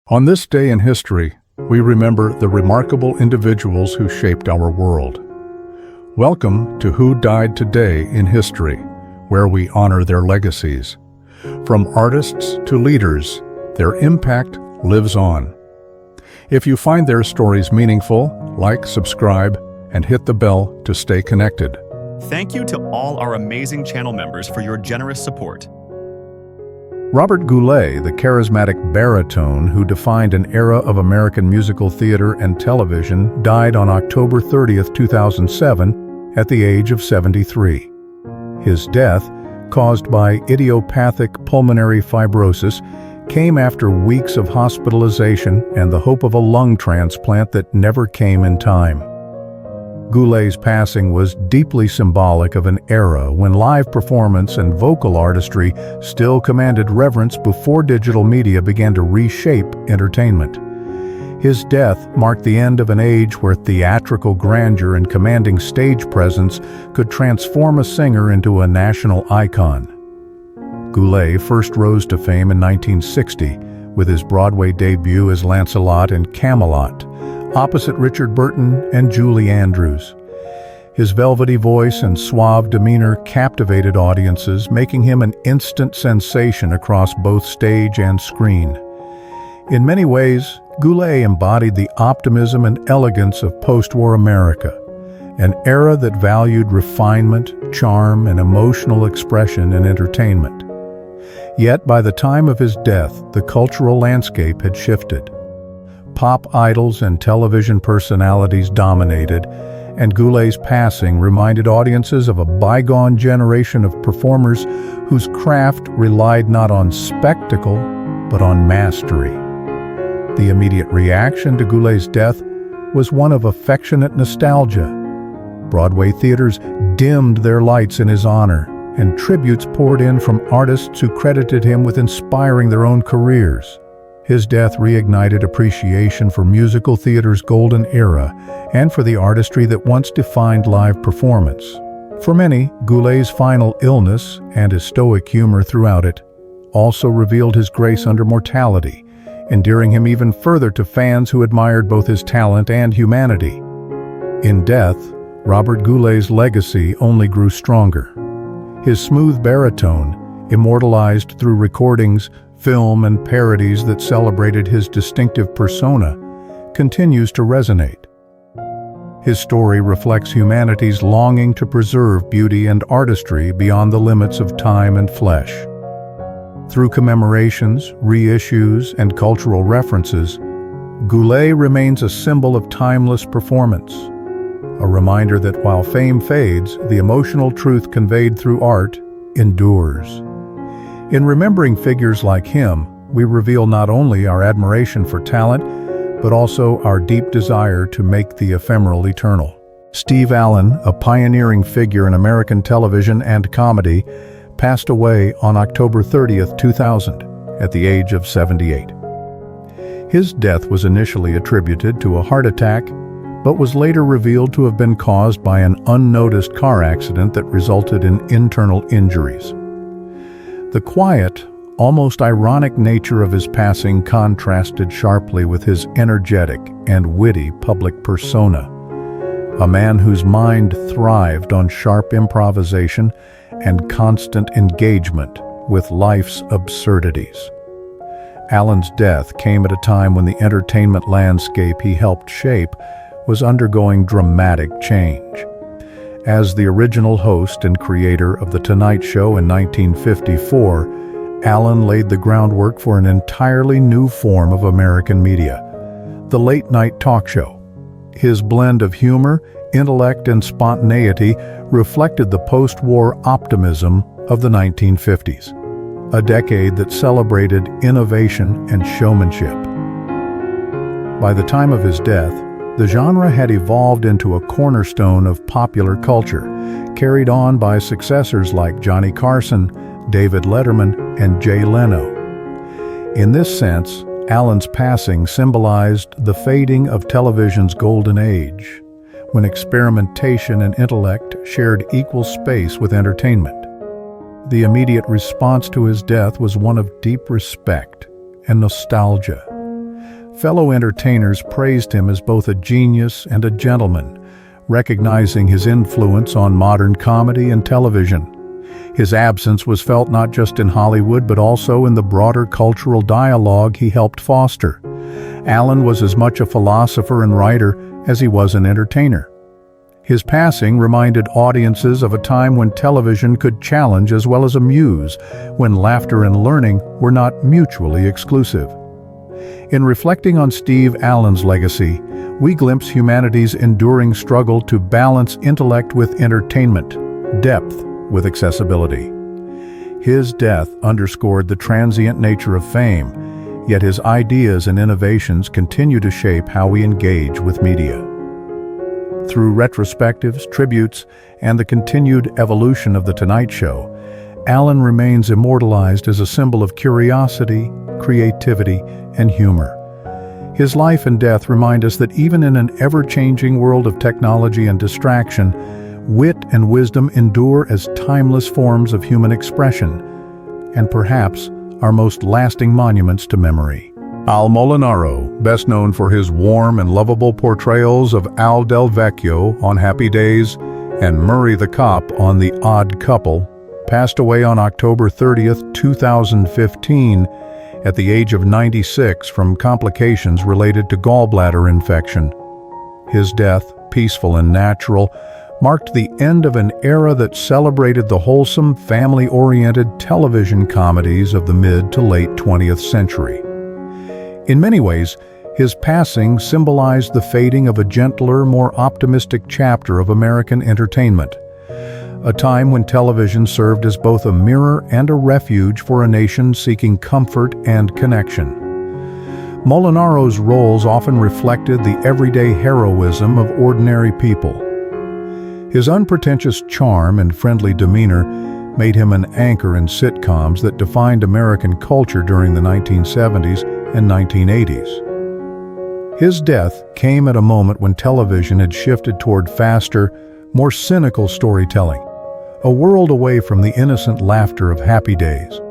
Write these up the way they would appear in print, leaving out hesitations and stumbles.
On this day in history, we remember the remarkable individuals who shaped our world. Welcome to Who Died Today in History, where we honor their legacies. From artists to leaders, their impact lives on. If you find their stories meaningful, like, subscribe, and hit the bell to stay connected. Thank you to all our amazing channel members for your generous support. Robert Goulet, the charismatic baritone who defined an era of American musical theater and television, died on October 30th, 2007, at the age of 73. His death, caused by idiopathic pulmonary fibrosis, came after weeks of hospitalization and the hope of a lung transplant that never came in time. Goulet's passing was deeply symbolic of an era when live performance and vocal artistry still commanded reverence before digital media began to reshape entertainment. His death marked the end of an age where theatrical grandeur and commanding stage presence could transform a singer into a national icon. Goulet first rose to fame in 1960 with his Broadway debut as Lancelot in Camelot, opposite Richard Burton and Julie Andrews. His velvety voice and suave demeanor captivated audiences, making him an instant sensation across both stage and screen. In many ways, Goulet embodied the optimism and elegance of post-war America, an era that valued refinement, charm, and emotional expression in entertainment. Yet by the time of his death, the cultural landscape had shifted. Pop idols and television personalities dominated, and Goulet's passing reminded audiences of a bygone generation of performers whose craft relied not on spectacle, but on mastery. The immediate reaction to Goulet's death was one of affectionate nostalgia. Broadway theaters dimmed their lights in his honor, and tributes poured in from artists who credited him with inspiring their own careers. His death reignited appreciation for musical theater's golden era and for the artistry that once defined live performance. For many, Goulet's final illness and his stoic humor throughout it also revealed his grace under mortality, endearing him even further to fans who admired both his talent and humanity. In death, Robert Goulet's legacy only grew stronger. His smooth baritone, immortalized through recordings, film, and parodies that celebrated his distinctive persona, continues to resonate. His story reflects humanity's longing to preserve beauty and artistry beyond the limits of time and flesh. Through commemorations, reissues, and cultural references, Goulet remains a symbol of timeless performance, a reminder that while fame fades, the emotional truth conveyed through art endures. In remembering figures like him, we reveal not only our admiration for talent, but also our deep desire to make the ephemeral eternal. Steve Allen, a pioneering figure in American television and comedy, passed away on October 30th, 2000, at the age of 78. His death was initially attributed to a heart attack, but was later revealed to have been caused by an unnoticed car accident that resulted in internal injuries. The quiet, almost ironic nature of his passing contrasted sharply with his energetic and witty public persona, a man whose mind thrived on sharp improvisation and constant engagement with life's absurdities. Allen's death came at a time when the entertainment landscape he helped shape was undergoing dramatic change. As the original host and creator of The Tonight Show in 1954, Allen laid the groundwork for an entirely new form of American media, the late-night talk show. His blend of humor, intellect, and spontaneity reflected the post-war optimism of the 1950s, a decade that celebrated innovation and showmanship. By the time of his death, the genre had evolved into a cornerstone of popular culture, carried on by successors like Johnny Carson, David Letterman, and Jay Leno. In this sense, Allen's passing symbolized the fading of television's golden age, when experimentation and intellect shared equal space with entertainment. The immediate response to his death was one of deep respect and nostalgia. Fellow entertainers praised him as both a genius and a gentleman, recognizing his influence on modern comedy and television. His absence was felt not just in Hollywood but also in the broader cultural dialogue he helped foster. Allen was as much a philosopher and writer as he was an entertainer. His passing reminded audiences of a time when television could challenge as well as amuse, when laughter and learning were not mutually exclusive. In reflecting on Steve Allen's legacy, we glimpse humanity's enduring struggle to balance intellect with entertainment, depth with accessibility. His death underscored the transient nature of fame, yet his ideas and innovations continue to shape how we engage with media. Through retrospectives, tributes, and the continued evolution of The Tonight Show, Allen remains immortalized as a symbol of curiosity, creativity, and humor. His life and death remind us that even in an ever-changing world of technology and distraction, wit and wisdom endure as timeless forms of human expression, and perhaps our most lasting monuments to memory. Al Molinaro, best known for his warm and lovable portrayals of Al Del Vecchio on Happy Days and Murray the Cop on The Odd Couple, passed away on October 30th, 2015, at the age of 96 from complications related to gallbladder infection. His death, peaceful and natural, marked the end of an era that celebrated the wholesome, family-oriented television comedies of the mid to late 20th century. In many ways, his passing symbolized the fading of a gentler, more optimistic chapter of American entertainment, a time when television served as both a mirror and a refuge for a nation seeking comfort and connection. Molinaro's roles often reflected the everyday heroism of ordinary people. His unpretentious charm and friendly demeanor made him an anchor in sitcoms that defined American culture during the 1970s and 1980s. His death came at a moment when television had shifted toward faster, more cynical storytelling, a world away from the innocent laughter of Happy Days.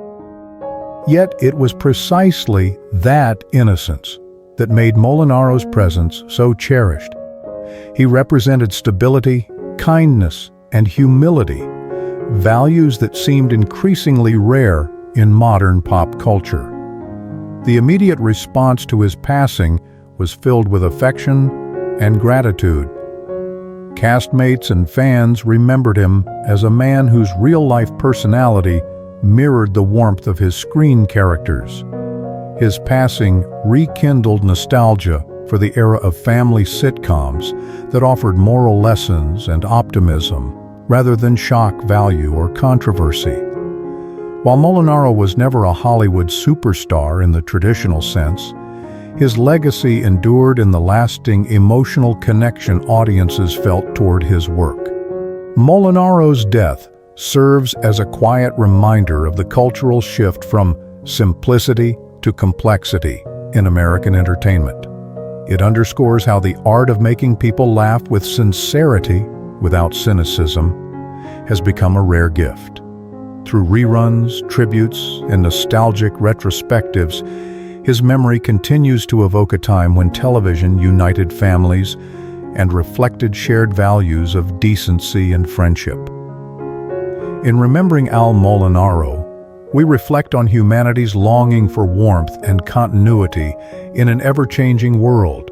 Yet it was precisely that innocence that made Molinaro's presence so cherished. He represented stability, kindness, and humility, values that seemed increasingly rare in modern pop culture. The immediate response to his passing was filled with affection and gratitude. Castmates and fans remembered him as a man whose real-life personality mirrored the warmth of his screen characters. His passing rekindled nostalgia for the era of family sitcoms that offered moral lessons and optimism rather than shock value or controversy. While Molinaro was never a Hollywood superstar in the traditional sense, his legacy endured in the lasting emotional connection audiences felt toward his work. Molinaro's death serves as a quiet reminder of the cultural shift from simplicity to complexity in American entertainment. It underscores how the art of making people laugh with sincerity, without cynicism, has become a rare gift. Through reruns, tributes, and nostalgic retrospectives, his memory continues to evoke a time when television united families and reflected shared values of decency and friendship. In remembering Al Molinaro, we reflect on humanity's longing for warmth and continuity in an ever-changing world.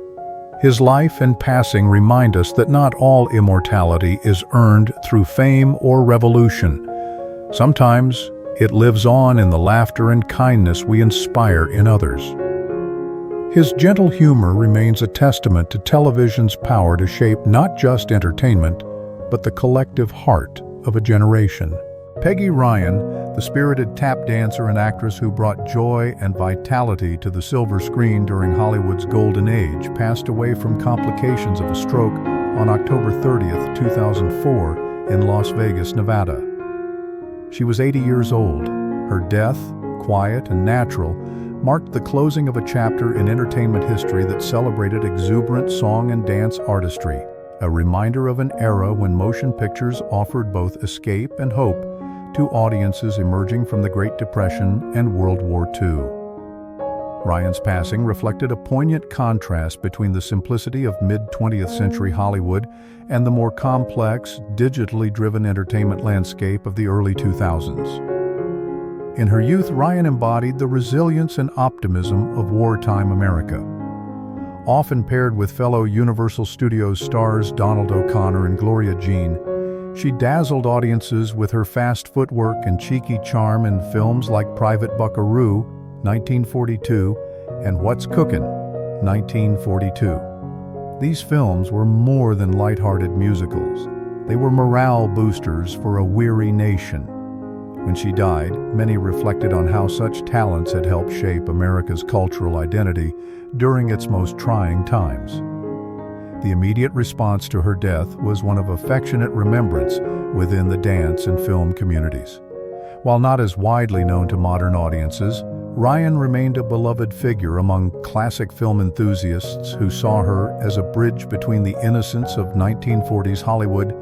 His life and passing remind us that not all immortality is earned through fame or revolution. Sometimes it lives on in the laughter and kindness we inspire in others. His gentle humor remains a testament to television's power to shape not just entertainment, but the collective heart of a generation. Peggy Ryan, the spirited tap dancer and actress who brought joy and vitality to the silver screen during Hollywood's golden age, passed away from complications of a stroke on October 30th, 2004 in Las Vegas, Nevada. She was 80 years old. Her death, quiet and natural, marked the closing of a chapter in entertainment history that celebrated exuberant song and dance artistry, a reminder of an era when motion pictures offered both escape and hope to audiences emerging from the Great Depression and World War II. Ryan's passing reflected a poignant contrast between the simplicity of mid-20th century Hollywood and the more complex, digitally driven entertainment landscape of the early 2000s. In her youth, Ryan embodied the resilience and optimism of wartime America. Often paired with fellow Universal Studios stars Donald O'Connor and Gloria Jean, she dazzled audiences with her fast footwork and cheeky charm in films like Private Buckaroo, 1942, and What's Cookin', 1942. These films were more than lighthearted musicals. They were morale boosters for a weary nation. When she died, many reflected on how such talents had helped shape America's cultural identity during its most trying times. The immediate response to her death was one of affectionate remembrance within the dance and film communities. While not as widely known to modern audiences, Ryan remained a beloved figure among classic film enthusiasts who saw her as a bridge between the innocence of 1940s Hollywood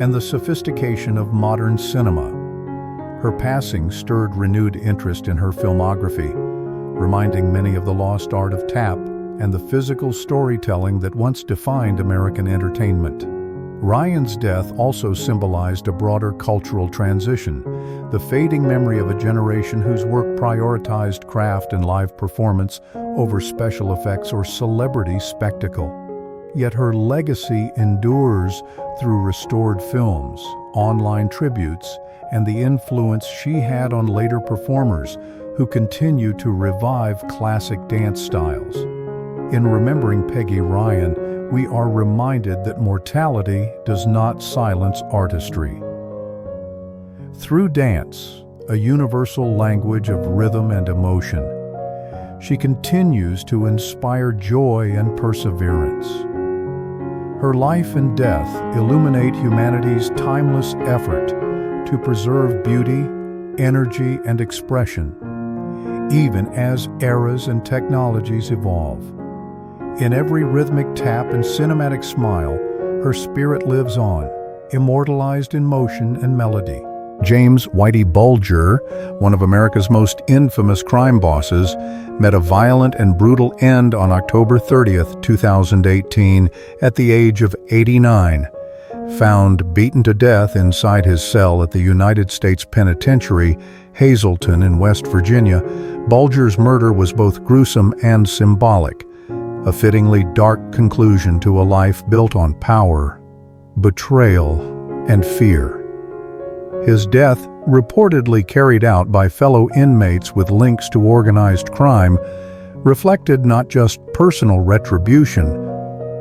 and the sophistication of modern cinema. Her passing stirred renewed interest in her filmography, reminding many of the lost art of tap and the physical storytelling that once defined American entertainment. Ryan's death also symbolized a broader cultural transition, the fading memory of a generation whose work prioritized craft and live performance over special effects or celebrity spectacle. Yet her legacy endures through restored films, online tributes, and the influence she had on later performers who continue to revive classic dance styles. In remembering Peggy Ryan, we are reminded that mortality does not silence artistry. Through dance, a universal language of rhythm and emotion, she continues to inspire joy and perseverance. Her life and death illuminate humanity's timeless effort to preserve beauty, energy, and expression, even as eras and technologies evolve. In every rhythmic tap and cinematic smile, her spirit lives on, immortalized in motion and melody. James Whitey Bulger, one of America's most infamous crime bosses, met a violent and brutal end on October 30th, 2018, at the age of 89. Found beaten to death inside his cell at the United States Penitentiary, Hazleton in West Virginia, Bulger's murder was both gruesome and symbolic, a fittingly dark conclusion to a life built on power, betrayal, and fear. His death, reportedly carried out by fellow inmates with links to organized crime, reflected not just personal retribution,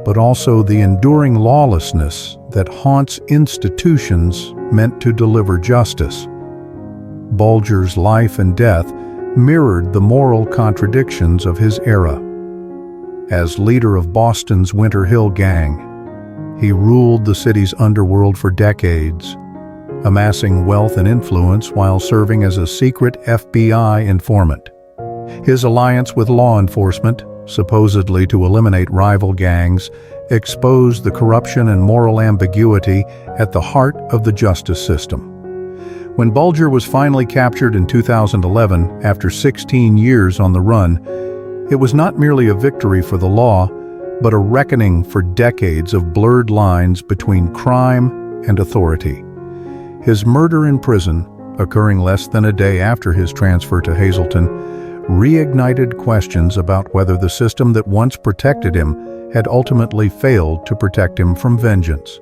but also the enduring lawlessness that haunts institutions meant to deliver justice. Bulger's life and death mirrored the moral contradictions of his era. As leader of Boston's Winter Hill Gang, he ruled the city's underworld for decades, amassing wealth and influence while serving as a secret FBI informant. His alliance with law enforcement, supposedly to eliminate rival gangs, exposed the corruption and moral ambiguity at the heart of the justice system. When Bulger was finally captured in 2011, after 16 years on the run, it was not merely a victory for the law, but a reckoning for decades of blurred lines between crime and authority. His murder in prison, occurring less than a day after his transfer to Hazleton, reignited questions about whether the system that once protected him had ultimately failed to protect him from vengeance.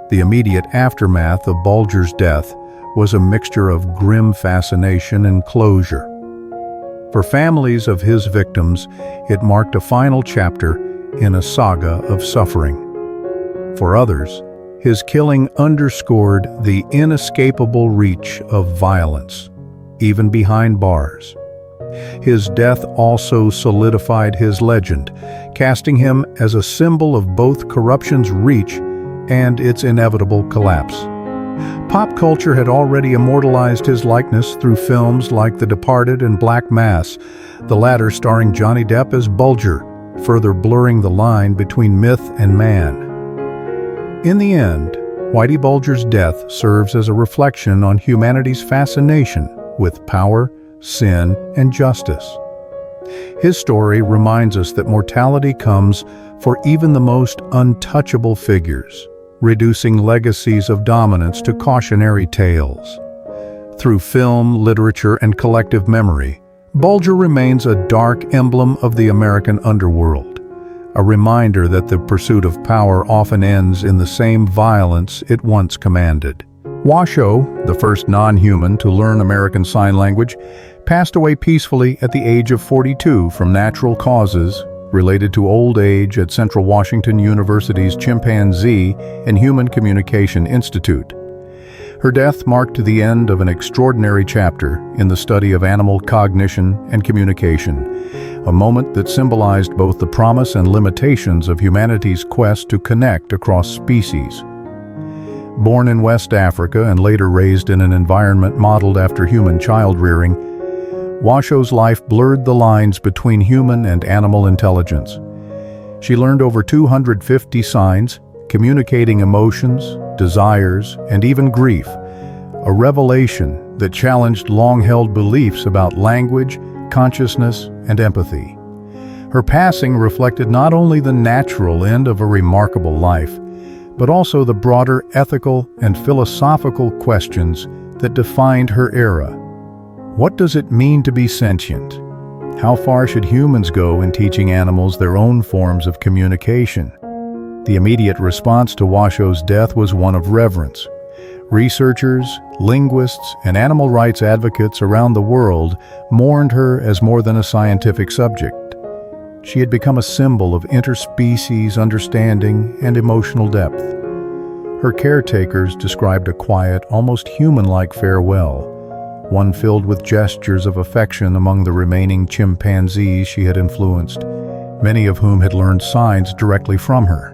The immediate aftermath of Bulger's death was a mixture of grim fascination and closure. For families of his victims, it marked a final chapter in a saga of suffering. For others, his killing underscored the inescapable reach of violence, even behind bars. His death also solidified his legend, casting him as a symbol of both corruption's reach and its inevitable collapse. Pop culture had already immortalized his likeness through films like The Departed and Black Mass, the latter starring Johnny Depp as Bulger, further blurring the line between myth and man. In the end, Whitey Bulger's death serves as a reflection on humanity's fascination with power, sin, and justice. His story reminds us that mortality comes for even the most untouchable figures, reducing legacies of dominance to cautionary tales. Through film, literature, and collective memory, Bulger remains a dark emblem of the American underworld, a reminder that the pursuit of power often ends in the same violence it once commanded. Washoe, the first non-human to learn American Sign Language, passed away peacefully at the age of 42 from natural causes related to old age at Central Washington University's Chimpanzee and Human Communication Institute. Her death marked the end of an extraordinary chapter in the study of animal cognition and communication, a moment that symbolized both the promise and limitations of humanity's quest to connect across species. Born in West Africa and later raised in an environment modeled after human child-rearing, Washoe's life blurred the lines between human and animal intelligence. She learned over 250 signs, communicating emotions, desires, and even grief, a revelation that challenged long-held beliefs about language, consciousness, and empathy. Her passing reflected not only the natural end of a remarkable life, but also the broader ethical and philosophical questions that defined her era. What does it mean to be sentient? How far should humans go in teaching animals their own forms of communication? The immediate response to Washoe's death was one of reverence. Researchers, linguists, and animal rights advocates around the world mourned her as more than a scientific subject. She had become a symbol of interspecies understanding and emotional depth. Her caretakers described a quiet, almost human-like farewell, one filled with gestures of affection among the remaining chimpanzees she had influenced, many of whom had learned signs directly from her.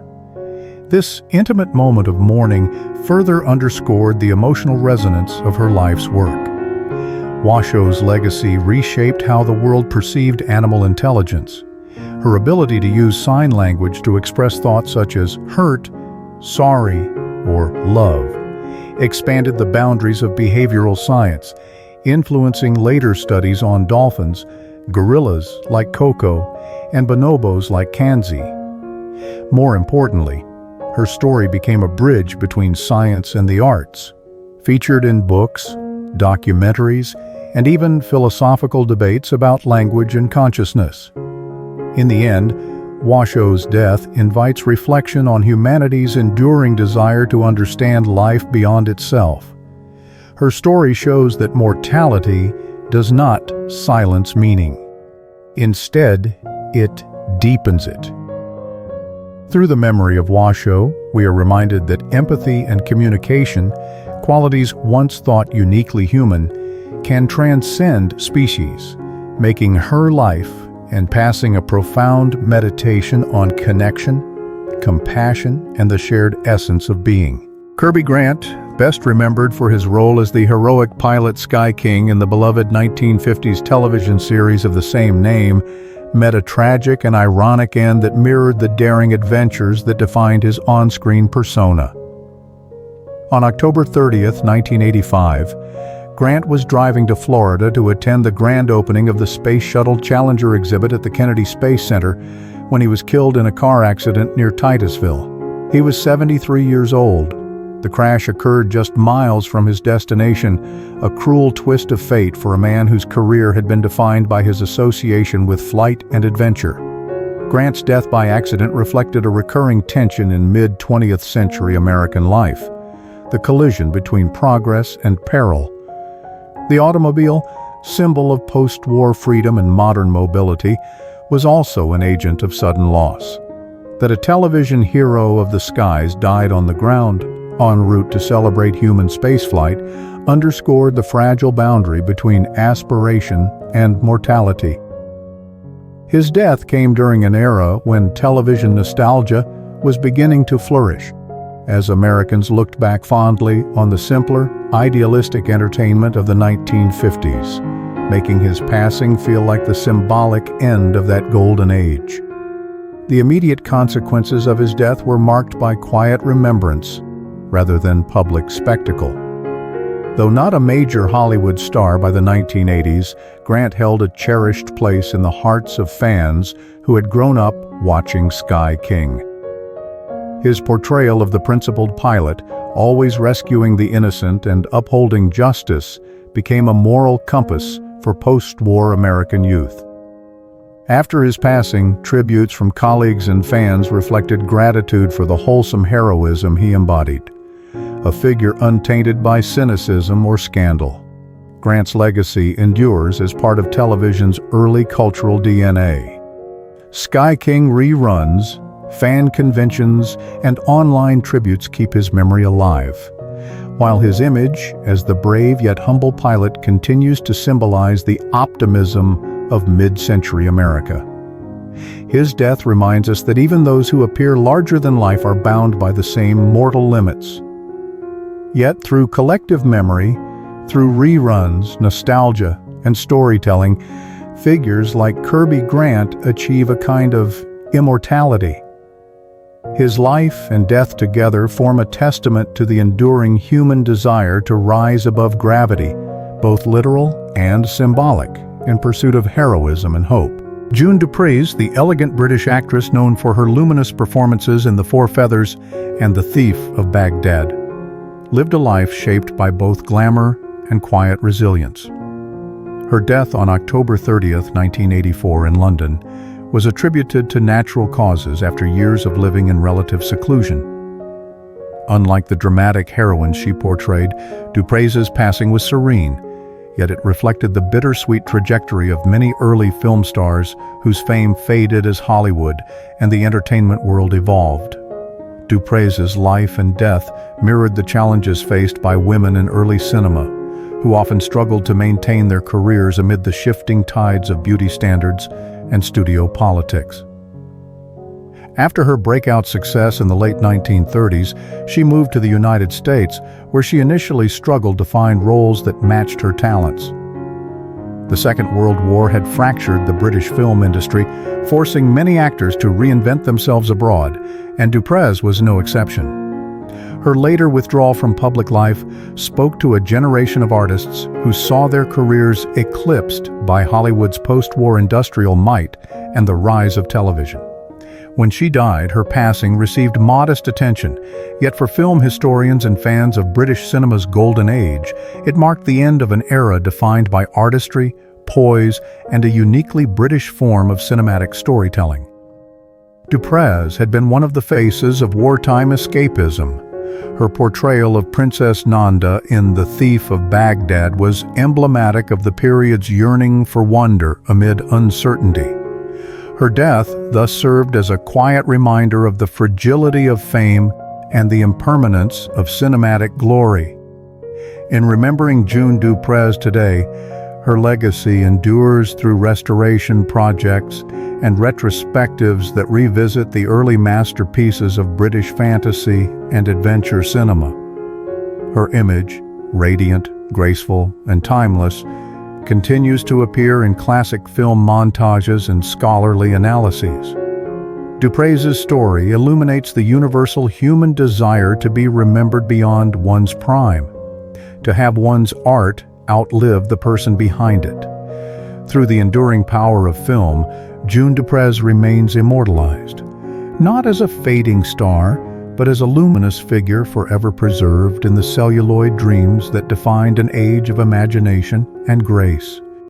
This intimate moment of mourning further underscored the emotional resonance of her life's work. Washoe's legacy reshaped how the world perceived animal intelligence. Her ability to use sign language to express thoughts such as hurt, sorry, or love expanded the boundaries of behavioral science, influencing later studies on dolphins, gorillas like Coco, and bonobos like Kanzi. More importantly, her story became a bridge between science and the arts, featured in books, documentaries, and even philosophical debates about language and consciousness. In the end, Washoe's death invites reflection on humanity's enduring desire to understand life beyond itself. Her story shows that mortality does not silence meaning. Instead, it deepens it. Through the memory of Washoe, we are reminded that empathy and communication, qualities once thought uniquely human, can transcend species, making her life and passing a profound meditation on connection, compassion, and the shared essence of being. Kirby Grant, best remembered for his role as the heroic pilot Sky King in the beloved 1950s television series of the same name, met a tragic and ironic end that mirrored the daring adventures that defined his on-screen persona. On October 30th, 1985, Grant was driving to Florida to attend the grand opening of the Space Shuttle Challenger exhibit at the Kennedy Space Center when he was killed in a car accident near Titusville. He was 73 years old. The crash occurred just miles from his destination, a cruel twist of fate for a man whose career had been defined by his association with flight and adventure. Grant's death by accident reflected a recurring tension in mid-20th century American life, the collision between progress and peril. The automobile, symbol of post-war freedom and modern mobility, was also an agent of sudden loss. That a television hero of the skies died on the ground, en route to celebrate human spaceflight, underscored the fragile boundary between aspiration and mortality. His death came during an era when television nostalgia was beginning to flourish, as Americans looked back fondly on the simpler, idealistic entertainment of the 1950s, making his passing feel like the symbolic end of that golden age. The immediate consequences of his death were marked by quiet remembrance rather than public spectacle. Though not a major Hollywood star by the 1980s, Grant held a cherished place in the hearts of fans who had grown up watching Sky King. His portrayal of the principled pilot, always rescuing the innocent and upholding justice, became a moral compass for post-war American youth. After his passing, tributes from colleagues and fans reflected gratitude for the wholesome heroism he embodied, a figure untainted by cynicism or scandal. Grant's legacy endures as part of television's early cultural DNA. Sky King reruns, fan conventions, and online tributes keep his memory alive, while his image as the brave yet humble pilot continues to symbolize the optimism of mid-century America. His death reminds us that even those who appear larger than life are bound by the same mortal limits. Yet through collective memory, through reruns, nostalgia, and storytelling, figures like Kirby Grant achieve a kind of immortality. His life and death together form a testament to the enduring human desire to rise above gravity, both literal and symbolic, in pursuit of heroism and hope. June Duprez, the elegant British actress known for her luminous performances in The Four Feathers and The Thief of Baghdad, lived a life shaped by both glamour and quiet resilience. Her death on October 30th, 1984 in London was attributed to natural causes after years of living in relative seclusion. Unlike the dramatic heroine she portrayed, Duprez's passing was serene, yet it reflected the bittersweet trajectory of many early film stars whose fame faded as Hollywood and the entertainment world evolved. Duprez's life and death mirrored the challenges faced by women in early cinema, who often struggled to maintain their careers amid the shifting tides of beauty standards and studio politics. After her breakout success in the late 1930s, she moved to the United States, where she initially struggled to find roles that matched her talents. The Second World War had fractured the British film industry, forcing many actors to reinvent themselves abroad, and Duprez was no exception. Her later withdrawal from public life spoke to a generation of artists who saw their careers eclipsed by Hollywood's post-war industrial might and the rise of television. When she died, her passing received modest attention, yet for film historians and fans of British cinema's golden age, it marked the end of an era defined by artistry, poise, and a uniquely British form of cinematic storytelling. Duprez had been one of the faces of wartime escapism. Her portrayal of Princess Nanda in The Thief of Baghdad was emblematic of the period's yearning for wonder amid uncertainty. Her death thus served as a quiet reminder of the fragility of fame and the impermanence of cinematic glory. In remembering June Duprez today, her legacy endures through restoration projects and retrospectives that revisit the early masterpieces of British fantasy and adventure cinema. Her image, radiant, graceful, and timeless, continues to appear in classic film montages and scholarly analyses. Duprez's story illuminates the universal human desire to be remembered beyond one's prime, to have one's art outlive the person behind it. Through the enduring power of film, June Duprez remains immortalized, not as a fading star, but as a luminous figure forever preserved in the celluloid dreams that defined an age of imagination and grace.